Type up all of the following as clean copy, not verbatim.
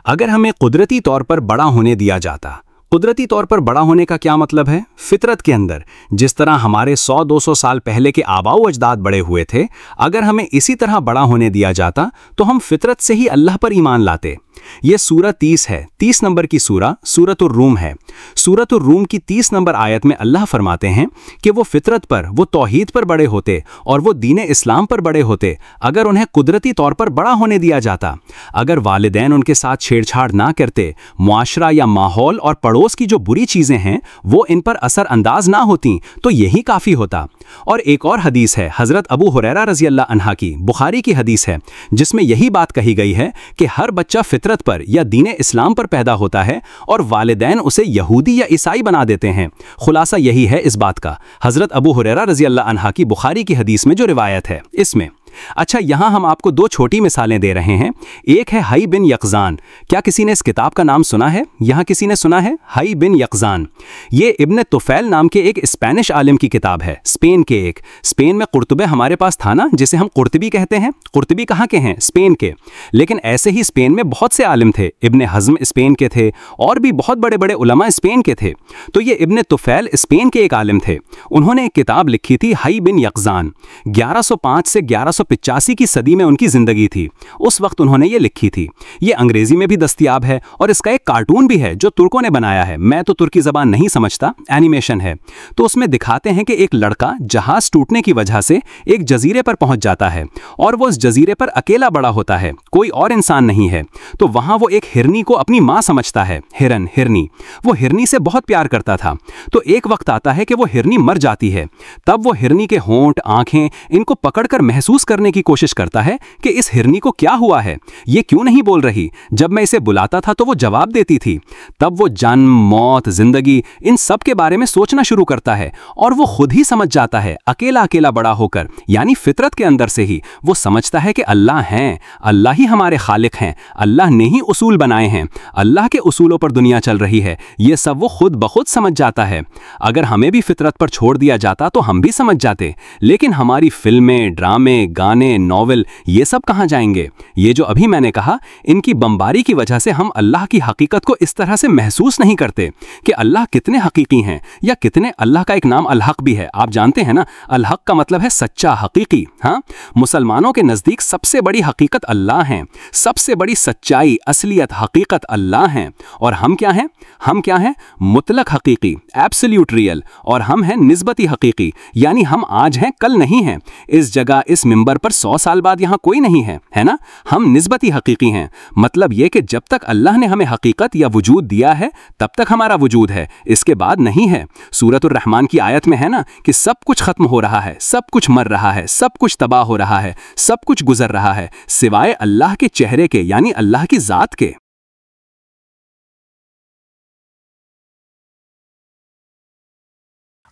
अगर हमें कुदरती तौर पर बड़ा होने दिया जाता, कुदरती तौर पर बड़ा होने का क्या मतलब है? फितरत के अंदर जिस तरह हमारे 100-200 साल पहले के आबाऊ अजदाद बड़े हुए थे, अगर हमें इसी तरह बड़ा होने दिया जाता तो हम फितरत से ही अल्लाह पर ईमान लाते। ये सूरह 30 है, 30 नंबर की सूरह सूरतुर रूम है। सूरतुर रूम की 30 नंबर आयत में अल्लाह फरमाते हैं कि वो फितरत पर, वो तौहीद पर बड़े होते और वो दीन इस्लाम पर बड़े होते अगर उन्हें कुदरती तौर पर बड़ा होने दिया जाता। अगर वालिदैन उनके साथ छेड़छाड़ ना करते, मुआशरा या माहौल और पड़ोस की जो बुरी चीज़ें हैं वो इन पर असर अंदाज ना होती तो यही काफ़ी होता। और एक और हदीस है हज़रत अबू हुरैरा रज़ी अल्लाह अन्हा की, बुखारी की हदीस है, जिसमें यही बात कही गई है कि हर बच्चा फितरत पर या दीन इस्लाम पर पैदा होता है और वालिदैन उसे यहूदी या ईसाई बना देते हैं। खुलासा यही है इस बात का, हज़रत अबू हुरैरा रज़ी अल्लाह अन्हा की बुखारी की हदीस में जो रिवायत है इसमें। अच्छा, यहाँ हम आपको दो छोटी मिसालें दे रहे हैं। एक है हई बिन यक़ज़ान। क्या किसी ने इस किताब का नाम सुना है? यहाँ किसी ने सुना है? हई बिन यक़ज़ान। ये इब्न तुफ़ैल नाम के एक स्पेनिश आलिम की किताब है, स्पेन के एक। स्पेन में कुर्तुबे हमारे पास था ना, जिसे हम कुर्तुबी कहते हैं। कुर्तुबी कहाँ के हैं? स्पेन के। लेकिन ऐसे ही स्पेन में बहुत से आलिम थे। इब्न हज़्म स्पेन के थे और भी बहुत बड़े बड़े उलमा स्पेन के थे। तो ये इब्न तुफ़ैल स्पेन के एक आलिम थे। उन्होंने एक किताब लिखी थी हई बिन यक़ज़ान। 1105 से 1185 की सदी में उनकी ज़िंदगी थी। उस वक्त उन्होंने ये लिखी थी। ये अंग्रेज़ी में भी दस्तयाब है और इसका एक कार्टून भी है जो तुर्कों ने बनाया है। मैं तो तुर्की ज़बान नहीं समझता, एनिमेशन है। तो उसमें दिखाते हैं कि एक लड़का जहाज़ टूटने की वजह से एक जजीरे पर पहुंच जाता है और वो उस जजीरे पर अकेला बड़ा होता है, कोई और इंसान नहीं है। तो वहाँ वो एक हिरनी को अपनी माँ समझता है। हिरनी। वो हिरनी से बहुत प्यार करता था। तो एक वक्त आता है कि वो हिरनी मर जाती है। तब वो हिरनी के होंठ, आंखें, इनको पकड़कर महसूस करने की कोशिश करता है कि इस हिरनी को क्या हुआ है, ये क्यों नहीं बोल रही। जब मैं इसे बुलाता था तो वो जवाब देती थी। तब वो जन्म, मौत, जिंदगी, इन सब के बारे में सोचना शुरू करता है और वो खुद ही समझ जाता है, अकेला अकेला बड़ा होकर, यानी फितरत के अंदर से ही वो समझता है कि अल्लाह हैं, अल्लाह ही हमारे खालिक हैं, अल्लाह ने ही उसूल बनाए हैं, अल्लाह के उसूलों पर दुनिया चल रही है। ये सब वो खुद ब खुद समझ जाता है। अगर हमें भी फितरत पर छोड़ दिया जाता तो हम भी समझ जाते, लेकिन हमारी फिल्में, ड्रामे, गाने, नॉवेल, ये सब कहाँ जाएंगे? ये जो अभी मैंने कहा, इनकी बमबारी की वजह से हम अल्लाह की हकीकत को इस तरह से महसूस नहीं करते कि अल्लाह कितने हकीकी हैं या कितने। अल्लाह का एक नाम अल-हक भी है, आप जानते हैं ना। अल-हक का मतलब है सच्चा, हकीकी। हाँ, मुसलमानों के नज़दीक सबसे बड़ी हकीकत अल्लाह हैं, सबसे बड़ी सच्चाई, असलियत, हकीकत अल्लाह हैं। और हम क्या हैं? हम क्या हैं? मुतलक हकीकी, एब्सोल्यूट रियल। और हम हैं निस्बती हकीकी, यानी हम आज हैं कल नहीं हैं। इस जगह, इस मिंबर पर 100 साल बाद यहाँ कोई नहीं है ना। हम निस्बती हकीकी हैं। मतलब ये कि जब तक अल्लाह ने हमें हकीकत या वजूद दिया है तब तक हमारा वजूद है, इसके बाद नहीं है। सूरतुर रहमान की आयत में है ना कि सब कुछ खत्म हो रहा है, सब कुछ मर रहा है, सब कुछ तबाह हो रहा है, सब कुछ गुजर रहा है सिवाय अल्लाह के चेहरे के, यानी अल्लाह की जात के।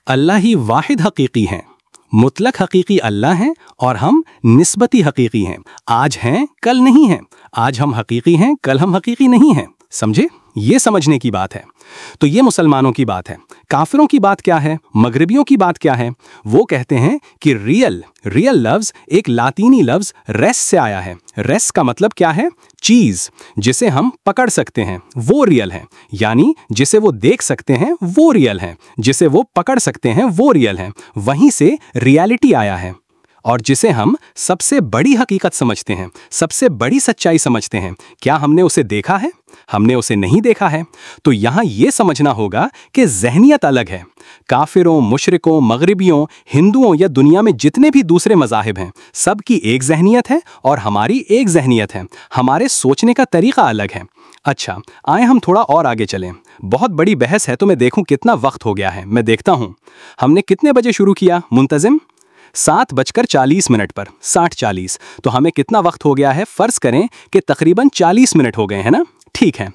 अल्लाह ही वाहिद हकीकी हैं, मुतलक हकीकी अल्लाह हैं और हम निस्बती हकीकी हैं। आज हैं कल नहीं हैं, आज हम हकीकी हैं कल हम हकीकी नहीं हैं। समझे? ये समझने की बात है। तो ये मुसलमानों की बात है। काफिरों की बात क्या है? मगरबियों की बात क्या है? वो कहते हैं कि रियल लफ्ज एक लातीनी लफ्ज रेस से आया है। रेस का मतलब क्या है? चीज, जिसे हम पकड़ सकते हैं वो रियल है, यानी जिसे वो देख सकते हैं वो रियल है, जिसे वो पकड़ सकते हैं वो रियल है। वहीं से रियलिटी आया है। और जिसे हम सबसे बड़ी हकीकत समझते हैं, सबसे बड़ी सच्चाई समझते हैं, क्या हमने उसे देखा है? हमने उसे नहीं देखा है। तो यहाँ ये समझना होगा कि ज़हनियत अलग है। काफिरों, मुशरिकों, मगरिबियों, हिंदुओं या दुनिया में जितने भी दूसरे मज़ाहिब हैं, सबकी एक ज़हनियत है और हमारी एक ज़हनियत है। हमारे सोचने का तरीक़ा अलग है। अच्छा, आए हम थोड़ा और आगे चलें। बहुत बड़ी बहस है तो मैं देखूं कितना वक्त हो गया है। मैं देखता हूं हमने कितने बजे शुरू किया मुंतज़िम? 7:40 पर, 60:40। तो हमें कितना वक्त हो गया है? फ़र्ज़ करें कि तकरीबन 40 मिनट हो गए हैं ना। ठीक है,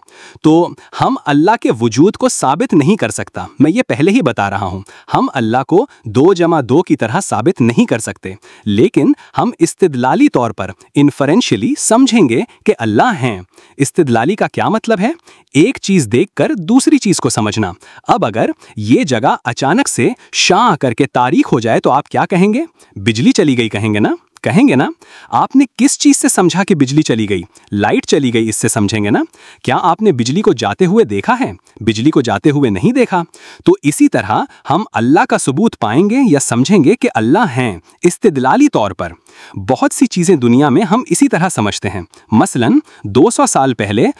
तो हम अल्लाह के वजूद को साबित नहीं कर सकता। मैं ये पहले ही बता रहा हूँ, हम अल्लाह को 2+2 की तरह साबित नहीं कर सकते, लेकिन हम इस्तिदलाली तौर पर, इन्फरेंशियली समझेंगे कि अल्लाह हैं। इस्तिदलाली का क्या मतलब है? एक चीज़ देखकर दूसरी चीज़ को समझना। अब अगर ये जगह अचानक से शां करके तारीख हो जाए तो आप क्या कहेंगे? बिजली चली गई कहेंगे ना? कहेंगे ना, आपने किस चीज से समझा कि बिजली चली गई? लाइट चली गई, इससे समझेंगे ना। क्या आपने बिजली को जाते हुए देखा है? बिजली को जाते हुए नहीं देखा। तो इसी तरह हम अल्लाह का सबूत पाएंगे या समझेंगे कि अल्लाह हैं, इस्तिदलाली तौर पर। बहुत सी चीजें दुनिया में हम इसी तरह समझते हैं। मसलन 200 साल पहले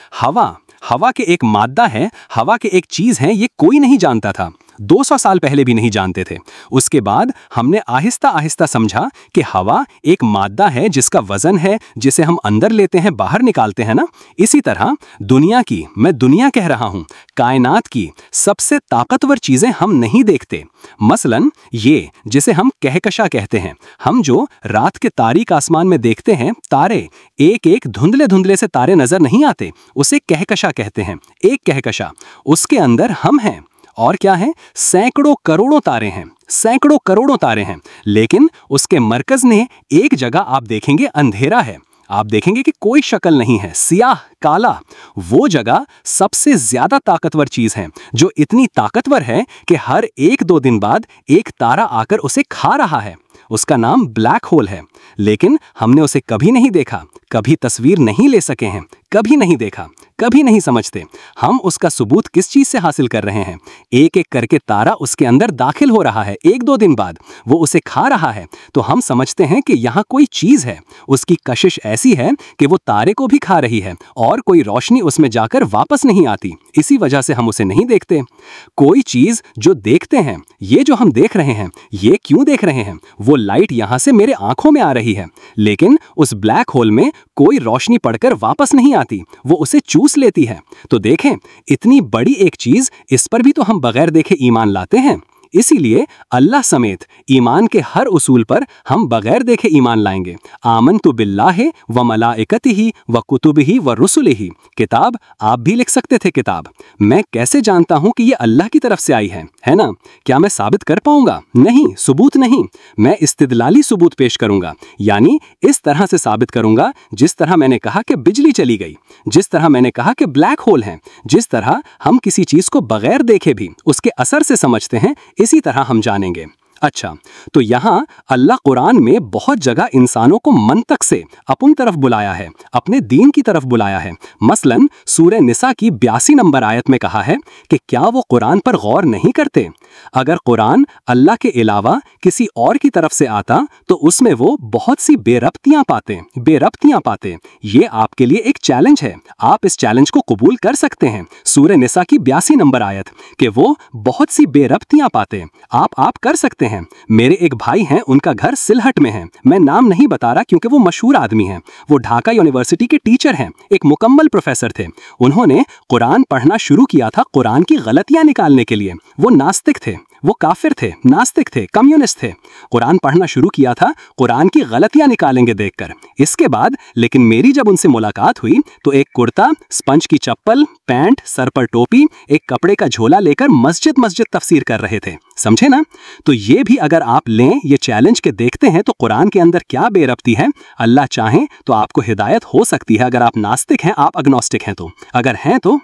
हवा के एक मादा है, हवा के एक चीज है, ये कोई नहीं जानता था। 200 साल पहले भी नहीं जानते थे। उसके बाद हमने आहिस्ता आहिस्ता समझा कि हवा एक मादा है जिसका वजन है, जिसे हम अंदर लेते हैं, बाहर निकालते हैं ना। इसी तरह दुनिया की, मैं दुनिया कह रहा हूं, कायनात की सबसे ताकतवर चीजें हम नहीं देखते। मसलन ये जिसे हम कहकशा कहते हैं, हम जो रात के तारीक आसमान में देखते हैं, तारे, एक एक धुंधले धुंधले से तारे नजर नहीं आते, उसे कहकशा कहते हैं। एक कहकशा, उसके अंदर हम हैं। और क्या है? सैकड़ों करोड़ों तारे हैं, सैकड़ों करोड़ों तारे हैं। लेकिन उसके मरकज ने एक जगह आप देखेंगे अंधेरा है, आप देखेंगे कि कोई शक्ल नहीं है, सियाह काला। वो जगह सबसे ज्यादा ताकतवर चीज है, जो इतनी ताकतवर है कि हर 1-2 दिन बाद एक तारा आकर उसे खा रहा है। उसका नाम ब्लैक होल है। लेकिन हमने उसे कभी नहीं देखा, कभी तस्वीर नहीं ले सके हैं, कभी नहीं देखा, कभी नहीं समझते। हम उसका सबूत किस चीज से हासिल कर रहे हैं? एक एक करके तारा उसके अंदर दाखिल हो रहा है, 1-2 दिन बाद वो उसे खा रहा है, तो हम समझते हैं कि यहाँ कोई चीज है। उसकी कशिश ऐसी है कि वो तारे को भी खा रही है और कोई रोशनी उसमें जाकर वापस नहीं आती। इसी वजह से हम उसे नहीं देखते। कोई चीज जो देखते हैं, ये जो हम देख रहे हैं, ये क्यों देख रहे हैं? वो लाइट यहां से मेरे आंखों में आ रही है, लेकिन उस ब्लैक होल में कोई रोशनी पड़कर वापस नहीं आती, वो उसे चूस लेती है। तो देखें, इतनी बड़ी एक चीज, इस पर भी तो हम बगैर देखे ईमान लाते हैं। इसीलिए अल्लाह समेत ईमान के हर उसूल पर हम बगैर देखे ईमान लाएंगे। आमनतु बिल्लाहि व मलाइकतिही व कुतुबिही व रुसुलिही। किताब, आप भी लिख सकते थे किताब। मैं कैसे जानता हूं कि ये अल्लाह की तरफ से आई है ना? क्या मैं साबित कर पाऊंगा? नहीं, सबूत नहीं। मैं इस्तिदलाली सबूत पेश करूंगा, यानी इस तरह से साबित करूंगा जिस तरह मैंने कहा कि बिजली चली गई, जिस तरह मैंने कहा कि ब्लैक होल है, जिस तरह हम किसी चीज को बगैर देखे भी उसके असर से समझते हैं, इसी तरह हम जानेंगे। अच्छा, तो यहाँ अल्लाह कुरान में बहुत जगह इंसानों को मंतक से अपन तरफ बुलाया है, अपने दीन की तरफ बुलाया है। मसलन सूरह निसा की 82 नंबर आयत में कहा है कि क्या वो कुरान पर गौर नहीं करते? अगर कुरान अल्लाह के अलावा किसी और की तरफ से आता तो उसमें वो बहुत सी बेरब्तियां पाते। ये आपके लिए एक चैलेंज है, आप इस चैलेंज को कबूल कर सकते हैं। सूरह निसा की 82 नंबर आयत कि वो बहुत सी बेरब्तियां पाते, आप कर सकते हैं। मेरे एक भाई हैं, उनका घर सिलहट में है। मैं नाम नहीं बता रहा क्योंकि वो मशहूर आदमी हैं। वो ढाका यूनिवर्सिटी के टीचर हैं, एक मुकम्मल प्रोफेसर थे। उन्होंने कुरान पढ़ना शुरू किया था कुरान की गलतियां निकालने के लिए। वो नास्तिक थे, वो काफिर थे, नास्तिक थे, कम्युनिस्ट थे। कुरान पढ़ना शुरू किया था कुरान की गलतियां निकालेंगे देखकर। इसके बाद लेकिन मेरी जब उनसे मुलाकात हुई तो एक कुर्ता, स्पंज की चप्पल, पैंट, सर पर टोपी, एक कपड़े का झोला लेकर मस्जिद तफसीर कर रहे थे। समझे ना? तो ये भी अगर आप लें, ये चैलेंज के देखते हैं तो कुरान के अंदर क्या बेरब्ती है। अल्लाह चाहे तो आपको हिदायत हो सकती है, अगर आप नास्तिक हैं, आप अग्नोस्टिक हैं तो। अगर हैं तो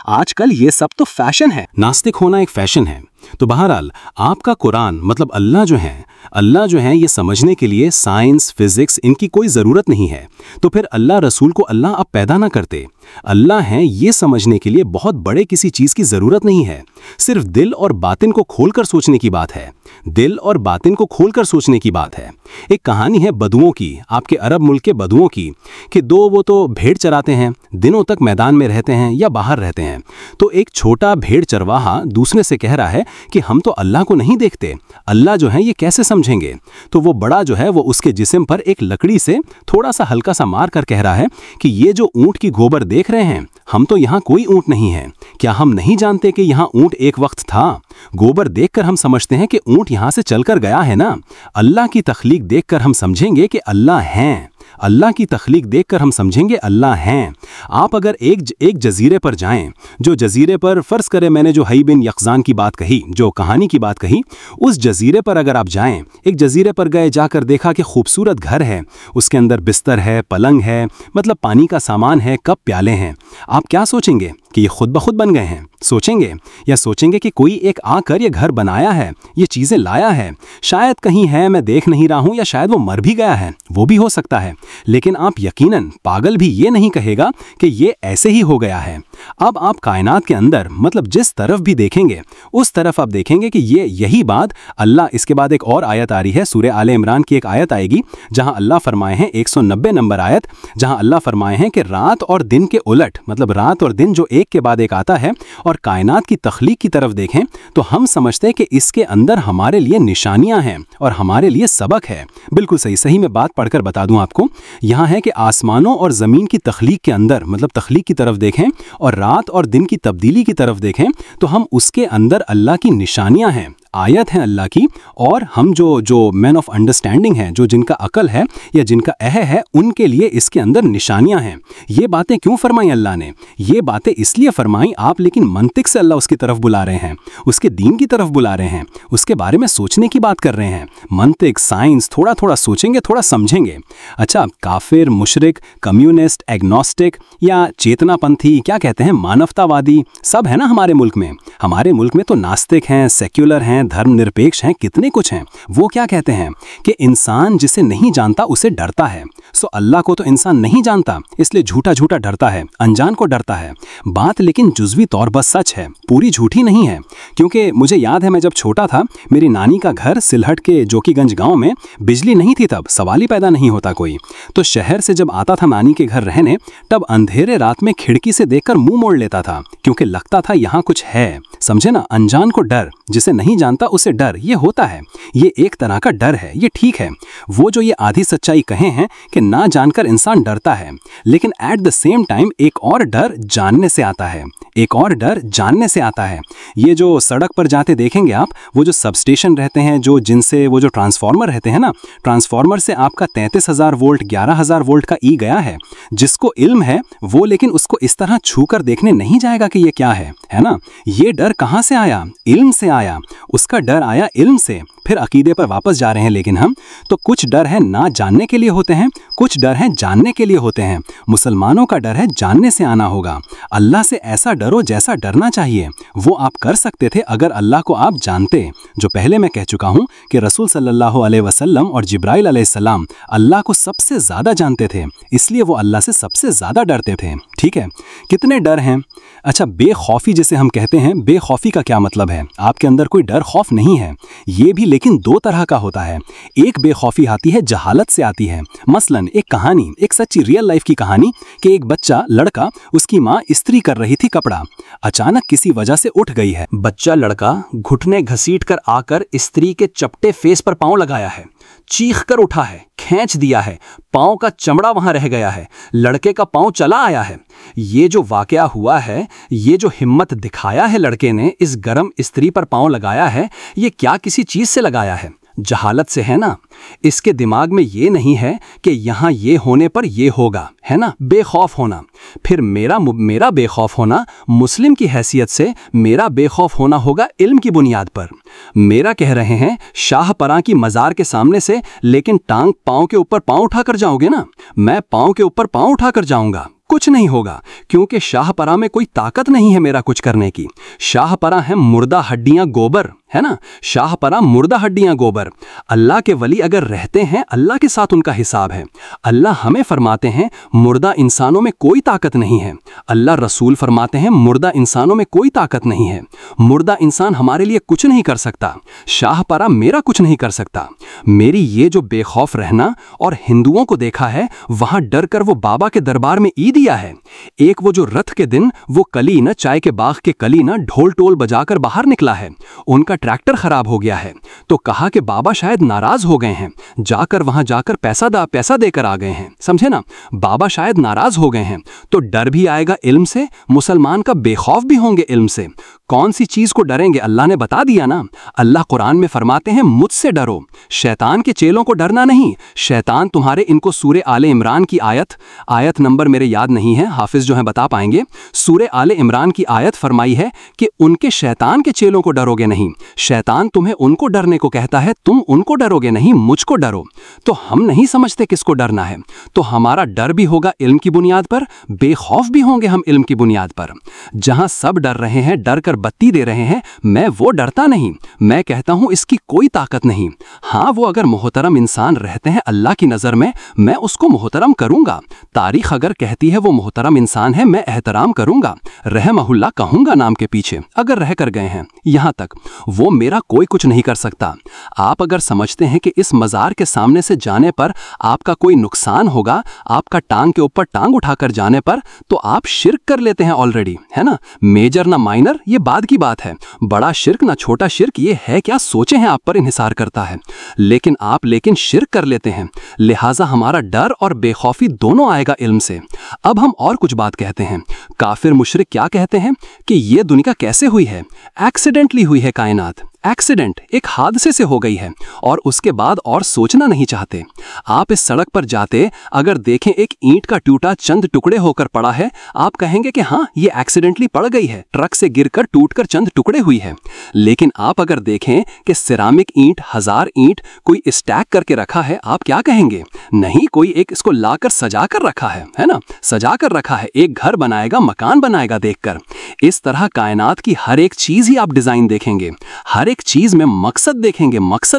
आजकल ये सब तो फैशन है, नास्तिक होना एक फैशन है। तो बहरहाल आपका कुरान मतलब अल्लाह जो है ये समझने के लिए साइंस, फिजिक्स इनकी कोई ज़रूरत नहीं है। तो फिर अल्लाह रसूल को अल्लाह अब पैदा ना करते। अल्लाह हैं ये समझने के लिए बहुत बड़े किसी चीज़ की ज़रूरत नहीं है। सिर्फ दिल और बातिन को खोलकर सोचने की बात है। दिल और बातिन को खोलकर सोचने की बात है। एक कहानी है बदुओं की, आपके अरब मुल्क के बदुओं की, कि वो तो भेड़ चराते हैं, दिनों तक मैदान में रहते हैं या बाहर रहते हैं। तो एक छोटा भेड़ चरवाहा दूसरे से कह रहा है कि हम तो अल्लाह को नहीं देखते, अल्लाह जो है ये कैसे समझेंगे? तो वो बड़ा जो है वो उसके जिस्म पर एक लकड़ी से थोड़ा सा हल्का सा मार कर कह रहा है कि ये जो ऊंट की गोबर देख रहे हैं, हम तो यहाँ कोई ऊंट नहीं है। क्या हम नहीं जानते कि यहाँ ऊंट एक वक्त था? गोबर देखकर हम समझते हैं कि ऊंट यहाँ से चलकर गया है ना। अल्लाह की तख्लीक देखकर हम समझेंगे कि अल्लाह हैं। अल्लाह की तख्लीक देखकर हम समझेंगे अल्लाह हैं। आप अगर एक जजीरे पर जाएं, जो जजीरे पर फ़र्ज़ करें मैंने जो हई बिन यकज़ान की बात कही, जो कहानी की बात कही, उस जजीरे पर अगर आप जाएं, एक जजीरे पर गए, जाकर देखा कि खूबसूरत घर है, उसके अंदर बिस्तर है, पलंग है, मतलब पानी का सामान है, कप प्याले हैं, आप क्या सोचेंगे कि ये खुद ब खुद बन गए हैं? सोचेंगे या सोचेंगे कि कोई एक आकर ये घर बनाया है, ये चीज़ें लाया है, शायद कहीं है मैं देख नहीं रहा हूँ, या शायद वो मर भी गया है, वो भी हो सकता है। लेकिन आप यकीनन पागल भी ये नहीं कहेगा कि ये ऐसे ही हो गया है। अब आप कायनात के अंदर मतलब जिस तरफ भी देखेंगे उस तरफ आप देखेंगे कि यही बात अल्लाह, इसके बाद एक और आयत आ रही है, सूरह आले इमरान की एक आयत आएगी जहां अल्लाह फरमाए हैं, 190 नंबर आयत, जहां अल्लाह फरमाए हैं कि रात और दिन के उलट, मतलब रात और दिन जो एक के बाद एक आता है, और कायनात की तख्लीक की तरफ देखें तो हम समझते हैं कि इसके अंदर हमारे लिए निशानियां हैं और हमारे लिए सबक है। बिल्कुल सही मैं बात पढ़कर बता दूं आपको। यहां है कि आसमानों और ज़मीन की तख्लीक के अंदर, मतलब तख्लीक की तरफ देखें और रात और दिन की तब्दीली की तरफ देखें तो हम उसके अंदर अल्लाह की निशानियां हैं, आयत है अल्लाह की। और हम जो मैन ऑफ अंडरस्टैंडिंग है, जो जिनका अकल है या जिनका है, उनके लिए इसके अंदर निशानियां हैं। ये बातें क्यों फरमाई अल्लाह ने? ये बातें इसलिए फरमाई आप, लेकिन मंतिक से अल्लाह उसकी तरफ बुला रहे हैं, उसके दीन की तरफ बुला रहे हैं, उसके बारे में सोचने की बात कर रहे हैं। मंतिक, साइंस, थोड़ा सोचेंगे, थोड़ा समझेंगे। अच्छा, काफिर, मुशरिक, कम्युनिस्ट, एग्नोस्टिक या चेतनापंथी, क्या कहते हैं, मानवतावादी, सब है ना हमारे मुल्क में। हमारे मुल्क में तो नास्तिक हैं, सेक्युलर हैं, धर्मनिरपेक्ष हैं, कितने कुछ हैं। वो क्या कहते हैं कि इंसान जिसे नहीं जानता उसे डरता है। सो अल्लाह को तो इंसान नहीं जानता, इसलिए झूठा डरता है, अनजान को डरता है। बात लेकिन जुज़वी तौर पर सच है, पूरी झूठी नहीं है। क्योंकि मुझे याद है मैं जब छोटा था, मेरी नानी का घर सिलहट के जोकीगंज गांव में, बिजली नहीं थी तब, सवाल ही पैदा नहीं होता कोई। तो शहर से जब आता था नानी के घर रहने, तब अंधेरे रात में खिड़की से देखकर मुंह मोड़ लेता था, क्योंकि लगता था यहाँ कुछ है। समझे ना, अनजान को डर, जिसे नहीं जानता उसे डर, ये होता है। ये एक तरह का डर है, ये ठीक है। वो जो ये आधी सच्चाई कहे हैं कि ना जानकर इंसान डरता है, लेकिन एट द सेम टाइम एक और डर जानने से आता है, एक और डर जानने से आता है। ये जो सड़क पर जाते देखेंगे आप, वो जो सबस्टेशन रहते हैं, जिनसे वो जो ट्रांसफार्मर रहते हैं ना, ट्रांसफार्मर से आपका 33,000 वोल्ट 11,000 वोल्ट का ई गया है। जिसको इल्म है वो लेकिन उसको इस तरह छूकर देखने नहीं जाएगा कि ये क्या है ना। ये डर कहाँ से आया? इल्म से आया। उसका डर आया इल्म से। फिर अकीदे पर वापस जा रहे हैं, लेकिन हम तो कुछ डर है ना जानने के लिए होते हैं, कुछ डर है जानने के लिए होते हैं। मुसलमानों का डर है जानने से आना होगा। अल्लाह से ऐसा डरो जैसा डरना चाहिए। वो आप कर सकते थे अगर अल्लाह को आप जानते। जो पहले मैं कह चुका हूं कि रसूल सल्लल्लाहु अलैहि वसल्लम और जिब्राइल अलैहिस्सलाम अल्लाह को सबसे ज़्यादा जानते थे, इसलिए वो अल्लाह से सबसे ज़्यादा डरते थे। ठीक है, कितने डर हैं? अच्छा, बेखौफी जिसे हम कहते हैं, बेखौफी का क्या मतलब है? आपके अंदर कोई डर खौफ नहीं है। ये भी लेकिन दो तरह का होता है। एक बेखौफी आती है जहालत से आती है। मसलन एक कहानी, एक सच्ची रियल लाइफ की कहानी कि एक बच्चा लड़का, उसकी माँ इस्त्री कर रही थी कपड़ा, अचानक किसी वजह से उठ गई है। बच्चा लड़का घुटने घसीट कर आकर इस्त्री के चपटे फेस पर पांव लगाया है, चीख कर उठा है, खींच दिया है, पांव का चमड़ा वहां रह गया है, लड़के का पांव चला आया है। ये जो वाकया हुआ है, ये जो हिम्मत दिखाया है लड़के ने, इस गरम इस्त्री पर पांव लगाया है, ये क्या किसी चीज से लगाया है? जहालत से है ना। इसके दिमाग में ये नहीं है कि यहाँ ये होने पर ये होगा, है ना, बेखौफ होना। फिर मेरा बेखौफ होना मुस्लिम की हैसियत से मेरा बेखौफ होना होगा इल्म की बुनियाद पर। मेरा कह रहे हैं शाहपरां की मज़ार के सामने से, लेकिन टांग पाँव के ऊपर पाँव उठाकर जाओगे ना, मैं पाँव के ऊपर पाँव उठाकर जाऊंगा, कुछ नहीं होगा, क्योंकि शाहपरा में कोई ताकत नहीं है मेरा कुछ करने की। शाहपरा है मुर्दा हड्डियां गोबर, है ना, शाहपरा मुर्दा हड्डियां गोबर। अल्लाह के वली अगर रहते हैं, अल्लाह के साथ उनका हिसाब है। अल्लाह हमें फरमाते हैं मुर्दा इंसानों में कोई ताकत नहीं है। अल्लाह रसूल फरमाते हैं मुर्दा इंसानों में कोई ताकत नहीं है। मुर्दा इंसान हमारे लिए कुछ नहीं कर सकता। शाहपरा मेरा कुछ नहीं कर सकता। मेरी ये जो बेखौफ रहना, और हिंदुओं को देखा है वहां डर कर वो बाबा के दरबार में ईद दिया है। एक वो जो रथ के दिन वो कली न, चाय के बाग के कली न, ढोल टोल बजाकर बाहर निकला है। उनका ट्रैक्टर खराब हो गया है, तो कहा कि बाबा शायद नाराज हो गए हैं, जाकर वहां जाकर पैसा देकर आ गए हैं। समझे ना, बाबा शायद नाराज हो गए हैं। तो डर भी आएगा इल्म से, मुसलमान का बेखौफ भी होंगे इल्म से। कौन सी चीज को डरेंगे? अल्लाह ने बता दिया ना। अल्लाह कुरान में फरमाते हैं मुझसे डरो, शैतान के चेलों को डरना नहीं। शैतान तुम्हारे, इनको सूरे आले इमरान की आयत नंबर मेरे याद नहीं है, हाफिज जो है बता पाएंगे। सूरे आले इमरान की आयत फरमाई है कि उनके शैतान के चेलों को डरोगे नहीं। शैतान तुम्हें उनको डरने को कहता है, तुम उनको डरोगे नहीं, मुझको डरो। तो हम नहीं समझते किसको डरना है। तो हमारा डर भी होगा इल्म की बुनियाद पर, बेखौफ भी होंगे हम इल्म की बुनियाद पर। जहां सब डर रहे हैं, डर कर बत्ती दे रहे हैं, मैं वो डरता नहीं। मैं कहता हूं इसकी कोई ताकत नहीं। हाँ, वो अगर मोहतरम इंसान रहते हैं अल्लाह की नज़र में, मैं उसको मोहतरम करूंगा। तारीख अगर कहती है वो मोहतरम इंसान है, मैं एहतराम करूंगा, रहमहुल्लाह कहूंगा नाम के पीछे, अगर रह कर गए हैं। यहां तक वो मेरा कोई कुछ नहीं कर सकता। आप अगर समझते हैं कि इस मज़ार के सामने से जाने पर आपका कोई नुकसान होगा, आपका टांग के ऊपर टांग उठाकर जाने पर, तो आप शिर्क कर लेते हैं ऑलरेडी, है ना। मेजर ना माइनर, ये बाद की बात है। बड़ा शिर्क ना छोटा शिर्क, ये है क्या सोचे हैं आप पर इन्हिसार करता है। लेकिन आप शिर्क कर लेते हैं। लिहाजा हमारा डर और बेखौफी दोनों आएगा इल्म से। अब हम और कुछ बात कहते हैं। काफिर मुशरिक क्या कहते हैं कि ये दुनिया कैसे हुई है? एक्सीडेंटली हुई है कायनात। एक्सीडेंट, एक हादसे से हो गई है, और उसके बाद और सोचना नहीं चाहते। आप इस सड़क पर जाते अगर देखें एक ईंट का टूटा चंद टुकड़े होकर पड़ा है, आप कहेंगे कि हाँ ये एक्सीडेंटली पड़ गई है, ट्रक से गिरकर टूटकर चंद टुकड़े हुई है। लेकिन आप अगर देखें कि सिरामिक ईंट, 1000 ईंट कोई स्टैक करके रखा है, आप क्या कहेंगे? नहीं, कोई एक इसको लाकर सजा कर रखा है ना, सजा कर रखा है, एक घर बनाएगा, मकान बनाएगा देखकर। इस तरह कायनात की हर एक चीज ही आप डिजाइन देखेंगे, हर एक चीज में मकसद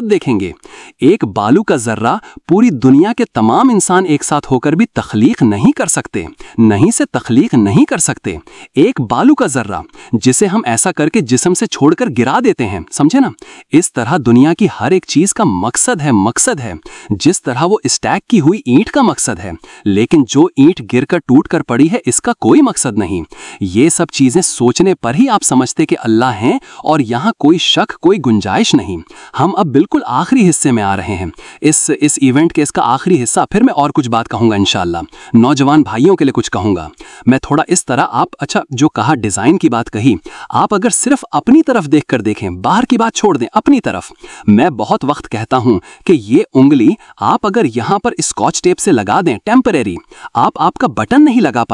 देखेंगे। एक बालू का जर्रा पूरी दुनिया के तमाम इंसान एक साथ होकर भी तख्लीक नहीं कर सकते, नहीं से तख्लीक नहीं कर सकते। एक बालू का जर्रा जिसे हम ऐसा करके जिस्म से छोड़कर गिरा देते हैं, समझे ना। इस तरह दुनिया की हर एक चीज का मकसद है। जिस तरह वो स्टैक की हुई ईंट का मकसद है, लेकिन जो ईंट गिरकर टूट कर पड़ी है इसका कोई मकसद नहीं। ये सब चीजें सोचने पर ही आप समझते कि अल्लाह हैं, और यहां कोई शक, कोई गुंजाइश नहीं। हम अब बिल्कुल आखिरी हिस्से में आ रहे हैं, इस इवेंट के इसका आखिरी हिस्सा। फिर मैं और कुछ बात कहूंगा इंशाअल्लाह, नौजवान भाइयों के लिए कुछ कहूंगा मैं थोड़ा इस तरह। आप अच्छा जो कहा, डिजाइन की बात कही, आप अगर सिर्फ अपनी तरफ देखकर देखें, बाहर की बात छोड़ दें, अपनी तरफ। मैं बहुत वक्त कहता हूं कि ये उंगली आप अगर यहां पर स्कॉच टेप से लगा दें टेम्परेरी, आपका बटन नहीं लगा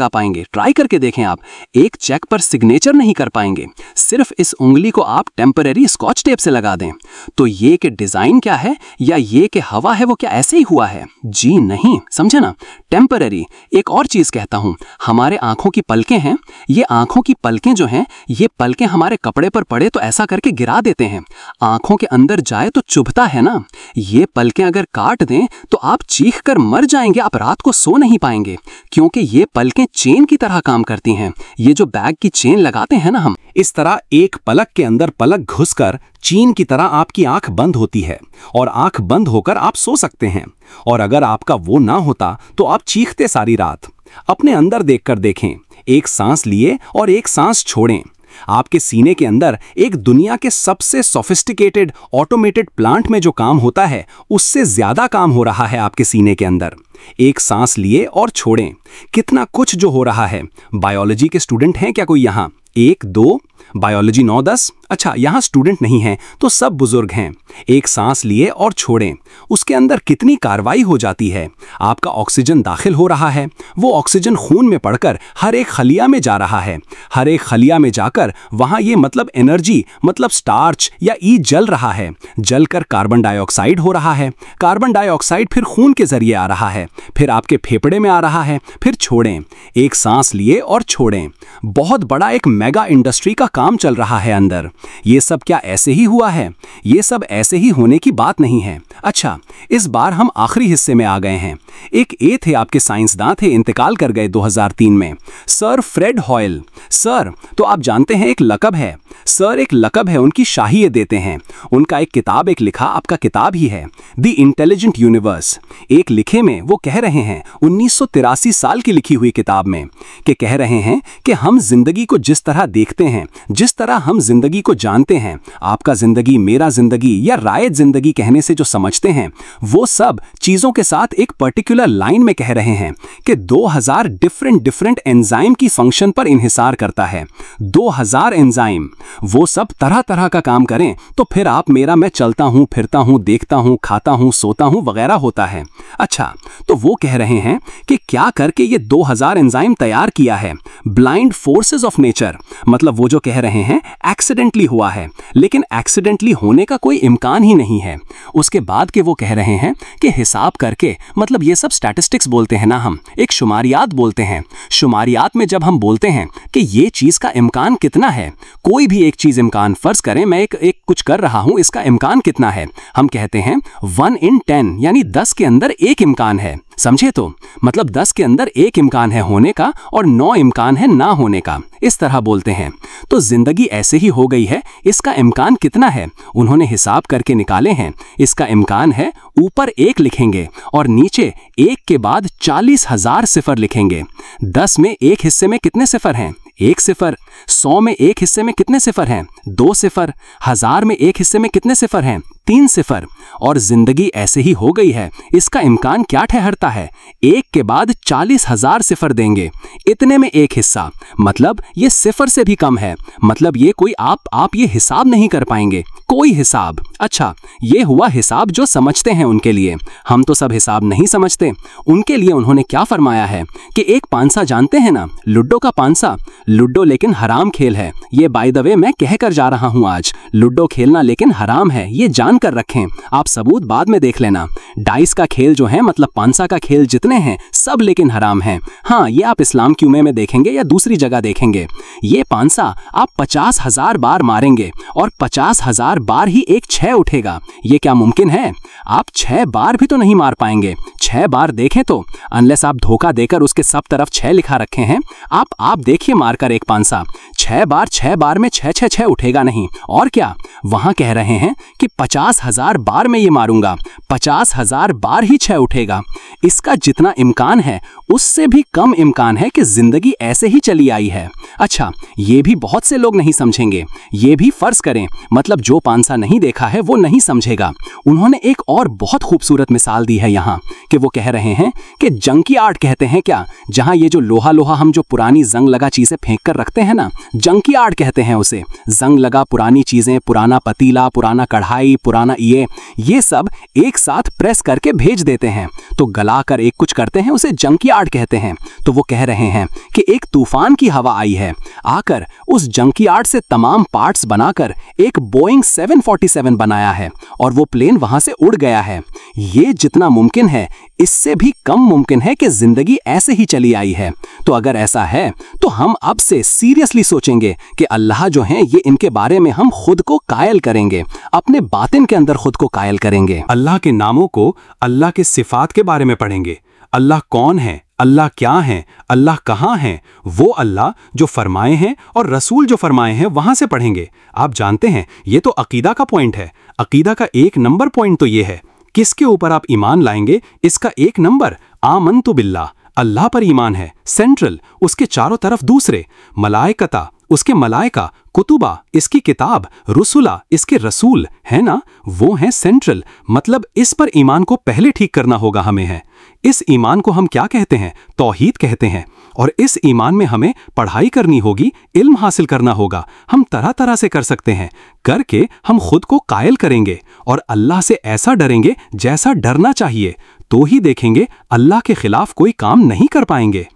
पाएंगे, ट्राई करके देखें आप, एक चेक पर सिग्नेचर नहीं कर पाएंगे। सिर्फ इस उंगली को आप टेम्परेरी स्कॉच टेप से लगा दें। तो ये कि डिजाइन क्या है या ये कि हवा है, वो क्या ऐसे ही हुआ है? जी नहीं, समझे ना, टेम्परेरी। एक और चीज कहता हूं, हमारे आंखों की पलकें हैं, ये आंखों की पलकें जो हैं, ये पलकें हमारे कपड़े पर पड़े तो ऐसा करके गिरा देते हैं, आंखों के अंदर जाए तो चुभता है ना। ये पलकें अगर काट दें तो आप चीख कर मर जाएंगे, आप रात को सो नहीं पाएंगे, क्योंकि ये पलकें चेन की तरह काम करती हैं। ये जो बैग की चेन लगाते हैं ना हम, इस तरह एक पलक के अंदर पलक घुसकर चीन की तरह आपकी आंख बंद होती है, और आंख बंद होकर आप सो सकते हैं। और अगर आपका वो ना होता तो आप चीखते सारी रात। अपने अंदर देखकर देखें, एक सांस लिए और एक सांस छोड़ें। आपके सीने के अंदर एक दुनिया के सबसे सोफिस्टिकेटेड ऑटोमेटेड प्लांट में जो काम होता है, उससे ज्यादा काम हो रहा है आपके सीने के अंदर। एक सांस लिए और छोड़ें, कितना कुछ जो हो रहा है। बायोलॉजी के स्टूडेंट हैं क्या कोई यहाँ? 1 2 बायोलॉजी 9 10। अच्छा, यहाँ स्टूडेंट नहीं हैं तो सब बुजुर्ग हैं। एक सांस लिए और छोड़ें, उसके अंदर कितनी कार्रवाई हो जाती है। आपका ऑक्सीजन दाखिल हो रहा है, वो ऑक्सीजन खून में पड़कर हर एक खलिया में जा रहा है। हर एक खलिया में जाकर वहाँ ये मतलब एनर्जी, मतलब स्टार्च या ई जल रहा है। जलकर कार्बन डाइऑक्साइड हो रहा है। कार्बन डाइऑक्साइड फिर खून के जरिए आ रहा है, फिर आपके फेफड़े में आ रहा है। फिर छोड़ें, एक सांस लिए और छोड़ें। बहुत बड़ा एक मेगा इंडस्ट्री का काम चल रहा है अंदर। ये सब क्या ऐसे ही हुआ है? ये सब ऐसे ही होने की बात नहीं है। अच्छा, इस बार हम आखिरी हिस्से में आ गए हैं। एक थे आपके साइंसदान थे, इंतकाल कर गए 2003 में, सर फ्रेड हॉयल। सर तो आप जानते हैं एक लकब है, सर एक लकब है, उनकी शाही ये देते हैं। उनका एक किताब एक लिखा, आपका किताब ही है, द इंटेलिजेंट यूनिवर्स। एक लिखे में वो कह रहे हैं, 1983 साल की लिखी हुई किताब में, कि कह रहे हैं कि हम जिंदगी को जिस तरह देखते हैं, जिस तरह हम जिंदगी को जानते हैं, आपका जिंदगी, मेरा जिंदगी या रायत जिंदगी कहने से जो समझते हैं, वो सब चीजों के साथ एक पर्टिकुलर लाइन में कह रहे हैं कि 2000 डिफरेंट एंजाइम की फंक्शन पर इन्हिसार करता है। 2000 एंजाइम, वो सब तरह तरह का काम करें तो फिर आप मेरा मैं चलता हूं, फिरता हूं, देखता हूं, खाता हूं, सोता हूं वगैरह होता है। अच्छा, तो वो कह रहे हैं कि क्या करके ये 2000 एंजाइम तैयार किया है? ब्लाइंड फोर्सेस ऑफ नेचर, मतलब वो जो कह रहे हैं एक्सीडेंटली हुआ है, लेकिन एक्सीडेंटली होने का कोई इम्कान ही नहीं है। उसके बाद के वो कह रहे हैं कि हिसाब करके, मतलब ये सब स्टैटिस्टिक्स बोलते हैं ना, हम एक शुमारियात बोलते हैं। शुमारियात में जब हम बोलते हैं कि ये चीज का इम्कान कितना है, कोई भी एक चीज इम्कान, फर्ज करें मैं एक कुछ कर रहा हूं, इसका इम्कान कितना है, हम कहते हैं 1 in 10, यानी 10 के अंदर एक इम्कान है। समझे? तो मतलब 10 के अंदर एक इम्कान है होने का और 9 इम्कान है ना होने का, इस तरह बोलते हैं। तो जिंदगी ऐसे ही हो गई है, इसका इम्कान कितना है उन्होंने हिसाब करके निकाले हैं। इसका इम्कान है, ऊपर 1 लिखेंगे और नीचे 1 के बाद 40,000 सिफर लिखेंगे। 10 में एक हिस्से में कितने सिफर हैं? 1 सिफर। 100 में एक हिस्से में कितने सिफर हैं? 2 सिफर। 1000 में एक हिस्से में कितने सिफर हैं? 3 सिफर। और जिंदगी ऐसे ही हो गई है, इसका इम्कान क्या ठहरता है? 1 के बाद 40,000 सिफर देंगे, इतने में एक हिस्सा, मतलब ये सिफर से भी कम है। मतलब ये कोई आप ये हिसाब नहीं कर पाएंगे, कोई हिसाब। अच्छा, ये हुआ हिसाब जो समझते हैं उनके लिए। हम तो सब हिसाब नहीं समझते। उनके लिए उन्होंने क्या फरमाया है कि एक पांसा जानते हैं ना, लूडो का पांसा। लूडो लेकिन हराम खेल है, ये बाय द वे मैं कह कर जा रहा हूं आज। लूडो खेलना लेकिन हराम है, ये जान कर रखें। आप सबूत बाद में देख लेना। डाइस का खेल जो है, मतलब पांसा का खेल जितने हैं सब लेकिन हराम है। हाँ, ये आप इस्लाम की उम्मे में देखेंगे या दूसरी जगह देखेंगे। ये पांसा आप 50,000 बार मारेंगे और 50,000 बार ही एक 6 उठेगा। ये क्या मुमकिन है? आप 6 बार भी तो नहीं मार पाएंगे। 6 बार देखें तो, अनलेस आप धोखा देकर उसके सब तरफ 6 लिखा रखे हैं। आप देखिए मारकर एक पांसा, 6 बार में 6 उठेगा नहीं। और क्या, वहां कह रहे हैं कि 50,000 बार में ये मारूंगा, 50,000 बार ही 6 उठेगा। इसका जितना इम्कान है उससे भी कम इम्कान है कि जिंदगी ऐसे ही चली आई है। अच्छा, ये भी बहुत से लोग नहीं समझेंगे। ये भी फर्ज करें, मतलब जो पांसा नहीं देखा है वो नहीं समझेगा। उन्होंने एक और बहुत खूबसूरत मिसाल दी है यहाँ, कि वो कह रहे हैं कि जंकी आर्ट कहते हैं क्या, जहां ये जो लोहा हम जो पुरानी जंग लगा चीजें फेंक कर रखते हैं ना, जंकी आर्ट कहते हैं उसे। जंग लगा पुरानी चीजें, पुराना पतीला, पुराना कढ़ाई, पुराना ये सब एक साथ प्रेस करके भेज देते हैं, तो गला कर एक कुछ करते हैं, उसे जंकी आर्ट कहते हैं। तो वो कह रहे हैं कि एक तूफान की हवा आई है, आकर उस जंकी आर्ट से तमाम पार्ट्स बनाकर एक बोइंग 747 बनाया है और वो प्लेन वहां से उड़ गया है। ये जितना मुमकिन है इससे भी कम मुमकिन है कि जिंदगी ऐसे ही चली आई है। तो अगर ऐसा है तो हम अब से सीरियसली सोचेंगे कि अल्लाह जो है, ये इनके बारे में हम खुद को कायल करेंगे, अपने बातिन के अंदर खुद को कायल करेंगे। अल्लाह के नामों को, अल्लाह के सिफात के बारे में पढ़ेंगे। अल्लाह कौन है, अल्लाह क्या है, अल्लाह कहाँ है, वो अल्लाह जो फरमाए हैं और रसूल जो फरमाए हैं वहां से पढ़ेंगे। आप जानते हैं ये तो अकीदा का पॉइंट है। अकीदा का 1 नंबर पॉइंट तो ये है, किसके ऊपर आप ईमान लाएंगे इसका 1 नंबर आमनतु बिल्लाह, अल्लाह पर ईमान है सेंट्रल, उसके चारों तरफ दूसरे, मलाइकता उसके मलाइका, कुतुबा इसकी किताब, रुसुला इसके रसूल है ना, वो हैं सेंट्रल। मतलब इस पर ईमान को पहले ठीक करना होगा हमें है। इस ईमान को हम क्या कहते हैं? तौहीद कहते हैं। और इस ईमान में हमें पढ़ाई करनी होगी, इल्म हासिल करना होगा। हम तरह तरह से कर सकते हैं, करके हम खुद को कायल करेंगे और अल्लाह से ऐसा डरेंगे जैसा डरना चाहिए, तो ही देखेंगे अल्लाह के खिलाफ कोई काम नहीं कर पाएंगे।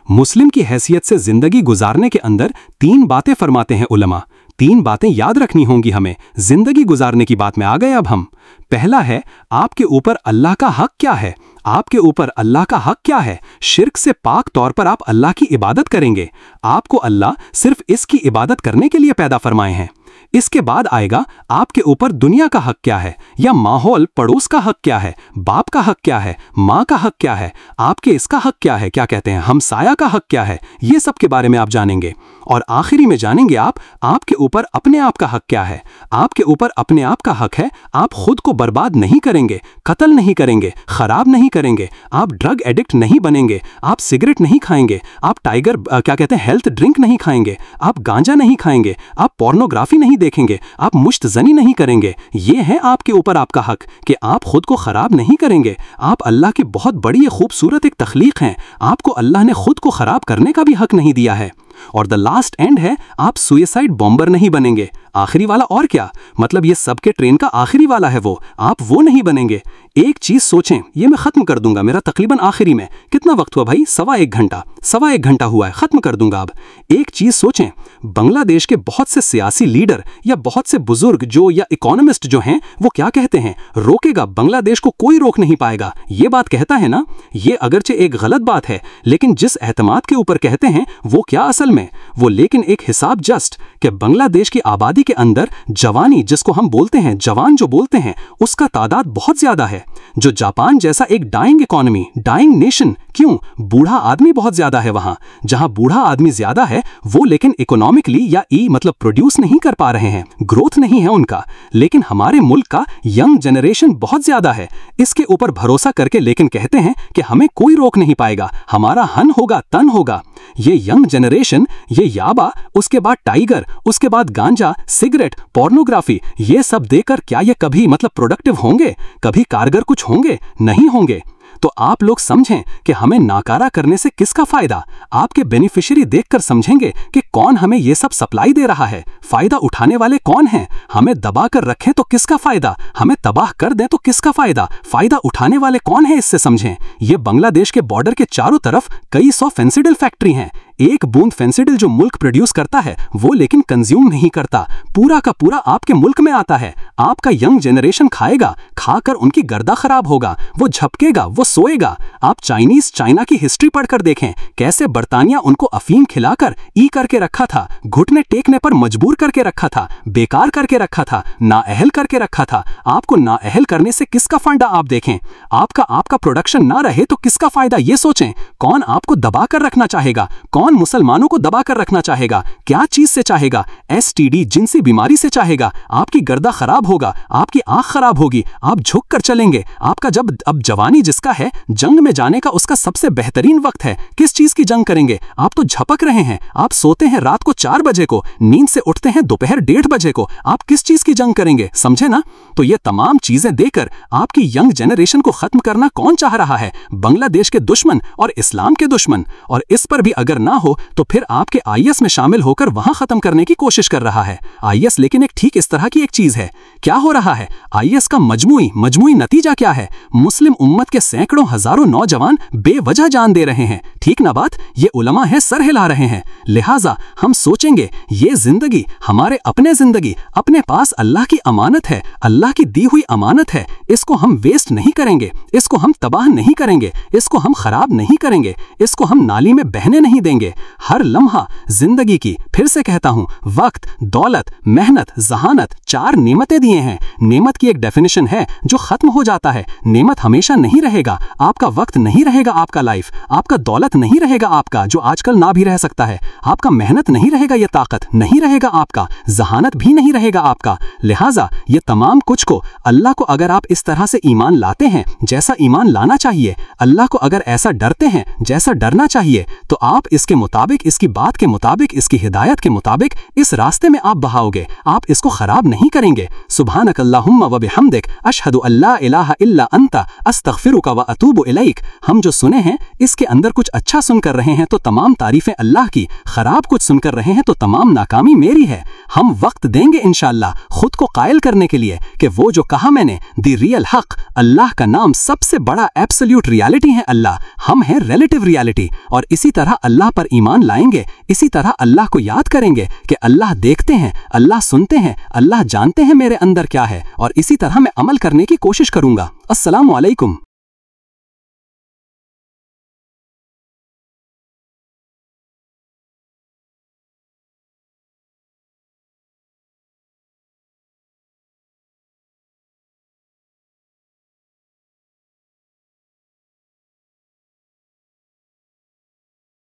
मुस्लिम की हैसियत से जिंदगी गुजारने के अंदर 3 बातें फरमाते हैं उलमा। 3 बातें याद रखनी होंगी हमें। जिंदगी गुजारने की बात में आ गए अब हम। पहला है, आपके ऊपर अल्लाह का हक क्या है। आपके ऊपर अल्लाह का हक क्या है? शिर्क से पाक तौर पर आप अल्लाह की इबादत करेंगे। आपको अल्लाह सिर्फ इसकी इबादत करने के लिए पैदा फरमाए हैं। इसके बाद आएगा आपके ऊपर दुनिया का हक क्या है, या माहौल पड़ोस का हक क्या है, बाप का हक क्या है, माँ का हक क्या है, आपके इसका हक क्या है, क्या कहते हैं हमसाया का हक क्या है, ये सब के बारे में आप जानेंगे। और आखिरी में जानेंगे आपके ऊपर अपने आप का हक क्या है। आपके ऊपर अपने आप का हक है, आप खुद को बर्बाद नहीं करेंगे, कत्ल नहीं करेंगे, खराब नहीं करेंगे, आप ड्रग एडिक्ट नहीं बनेंगे, आप सिगरेट नहीं खाएंगे, आप टाइगर क्या कहते हैं हेल्थ ड्रिंक नहीं खाएंगे, आप गांजा नहीं खाएंगे, आप पोर्नोग्राफी नहीं नहीं देखेंगे, आप मुश्तजनी नहीं करेंगे। ये है आपके ऊपर आपका हक कि आप खुद को खराब नहीं करेंगे। आप अल्लाह की बहुत बड़ी खूबसूरत एक तख्लीक हैं, आपको अल्लाह ने खुद को खराब करने का भी हक नहीं दिया है। और द लास्ट एंड है, आप सुइसाइड बॉम्बर नहीं बनेंगे। आखिरी वाला और क्या, मतलब ये सबके ट्रेन का आखिरी वाला है वो, आप वो नहीं बनेंगे। एक चीज सोचें, ये मैं खत्म कर दूंगा, मेरा तकरीबन आखिरी में कितना वक्त हुआ भाई, सवा एक घंटा हुआ है, खत्म कर दूंगा अब। एक चीज सोचें, बांग्लादेश के बहुत से सियासी लीडर या बहुत से बुजुर्ग जो या इकोनॉमिस्ट जो हैं, वो क्या कहते हैं, रोकेगा बांग्लादेश को कोई रोक नहीं पाएगा, ये बात कहता है ना। ये अगरचे एक गलत बात है, लेकिन जिस एतमाद के ऊपर कहते हैं वो क्या असल में वो, लेकिन एक हिसाब जस्ट कि बांग्लादेश की आबादी के अंदर जवानी, जिसको हम बोलते हैं जवान जो बोलते हैं, उसका तादाद बहुत ज्यादा है। जो जापान जैसा एक डाइंग इकोनॉमी, डाइंग नेशन, क्यों, बूढ़ा आदमी बहुत ज्यादा है वहां। जहां बूढ़ा आदमी ज्यादा है वो लेकिन इकोनॉमिकली या मतलब प्रोड्यूस नहीं कर पा रहे हैं, ग्रोथ नहीं है उनका। लेकिन हमारे मुल्क का यंग जनरेशन बहुत ज्यादा है, इसके ऊपर भरोसा करके लेकिन कहते हैं कि हमें कोई रोक नहीं पाएगा, हमारा हन होगा तन होगा। ये यंग जनरेशन, ये याबा, उसके बाद टाइगर, उसके बाद गांजा, सिगरेट, पोर्नोग्राफी, ये सब देकर क्या ये कभी प्रोडक्टिव होंगे, कभी कारगर कुछ होंगे? नहीं होंगे। तो आप लोग समझें कि हमें नाकारा करने से किसका फायदा। आपके बेनिफिशियरी देखकर समझेंगे कि कौन हमें ये सब सप्लाई दे रहा है, फायदा उठाने वाले कौन हैं। हमें दबा कर रखें तो किसका फायदा, हमें तबाह कर दें तो किसका फायदा, फायदा उठाने वाले कौन है, इससे समझें। ये बांग्लादेश के बॉर्डर के चारों तरफ कई 100 फेंसिडिल फैक्ट्री हैं। एक बूंद फेंसिडिल जो मुल्क प्रोड्यूस करता है वो लेकिन कंज्यूम नहीं करता, पूरा का पूरा आपके मुल्क में आता है। आपका यंग जनरेशन खाएगा, खाकर उनकी गर्दा खराब होगा, वो झपकेगा, वो सोएगा। आप चाइना की हिस्ट्री पढ़कर देखें, कैसे बर्तानिया उनको अफीम खिलाकर ई करके रखा था, घुटने टेकने पर मजबूर करके रखा था, बेकार करके रखा था, नाअहल करके रखा था। आपको नाअहल करने से किसका फायदा, आप देखें। आपका प्रोडक्शन ना रहे तो किसका फायदा, ये सोचें। कौन आपको दबा कर रखना चाहेगा, कौन मुसलमानों को दबा कर रखना चाहेगा, क्या चीज से चाहेगा, एसटीडी जिनसी बीमारी से चाहेगा। आपकी गर्दा खराब होगा, आपकी आंख खराब होगी, आप झुक कर चलेंगे। आपका जब अब जवानी जिसका है, जंग में जाने का उसका सबसे बेहतरीन वक्त है। किस चीज की जंग करेंगे, आप तो झपक रहे हैं। आप सोते हैं रात को 4 बजे को, नींद से उठते हैं दोपहर 1:30 बजे को। आप किस चीज की जंग करेंगे, समझे ना। तो ये तमाम चीजें देकर आपकी यंग जनरेशन को खत्म करना कौन चाह रहा है, बांग्लादेश के दुश्मन और इस्लाम के दुश्मन। और इस पर भी अगर ना हो तो फिर आपके आईएस में शामिल होकर वहां खत्म करने की कोशिश कर रहा है आईएस। लेकिन एक ठीक इस तरह की एक चीज है, क्या हो रहा है, आईएस का मजमुई नतीजा क्या है, मुस्लिम उम्मत के सैकड़ों हजारों नौजवान बेवजह जान दे रहे हैं। ठीक ना बात, ये उलमा है, सर हिला रहे हैं। लिहाजा हम सोचेंगे ये जिंदगी हमारे अपने पास अल्लाह की अमानत है, अल्लाह की दी हुई अमानत है। इसको हम वेस्ट नहीं करेंगे, इसको हम तबाह नहीं करेंगे, इसको हम खराब नहीं करेंगे, इसको हम नाली में बहने नहीं देंगे। हर लम्हा जिंदगी की, फिर से कहता हूं, वक्त, दौलत, मेहनत, जहानत 4 नेमतें दिए हैं। नेमत की एक डेफिनेशन है जो खत्म हो जाता है। नेमत हमेशा नहीं रहेगा, आपका वक्त नहीं रहेगा, आपका लाइफ, आपका दौलत नहीं रहेगा, आपका जो आजकल ना भी रह सकता है, आपका मेहनत नहीं रहेगा, ये ताकत नहीं रहेगा, आपका जहानत भी नहीं रहेगा आपका। लिहाजा ये तमाम कुछ को अल्लाह को अगर आप इस तरह से ईमान लाते हैं जैसा ईमान लाना चाहिए, अल्लाह को अगर ऐसा डरते हैं जैसा डरना चाहिए, तो आप इसके मुताबिक, इसकी बात के मुताबिक, इसकी हिदायत के मुताबिक इस रास्ते में आप बहाओगे, आप इसको खराब नहीं करेंगे। सुब्हानक अल्लाहुम्मा व बिहम्दिक अशहदु अल्ला इलाहा इल्ला अंता अस्तगफिरुका व अतूबु इलैक। हम जो सुने हैं इसके अंदर कुछ अच्छा सुनकर रहे हैं तो तमाम तारीफें अल्लाह की, खराब कुछ सुनकर रहे हैं तो तमाम नाकामी मेरी है। हम वक्त देंगे इंशाअल्लाह खुद को कायल करने के लिए कि वो जो कहा मैंने, द रियल हक, अल्लाह का नाम सबसे बड़ा एब्सोल्यूट रियलिटी है अल्लाह, हम हैं रिलेटिव रियलिटी। और इसी तरह अल्लाह पर ईमान लाएंगे, इसी तरह अल्लाह को याद करेंगे कि अल्लाह देखते हैं, अल्लाह सुनते हैं, अल्लाह जानते हैं मेरे अंदर क्या है, और इसी तरह मैं अमल करने की कोशिश करूंगा। अस्सलामु अलैकुम।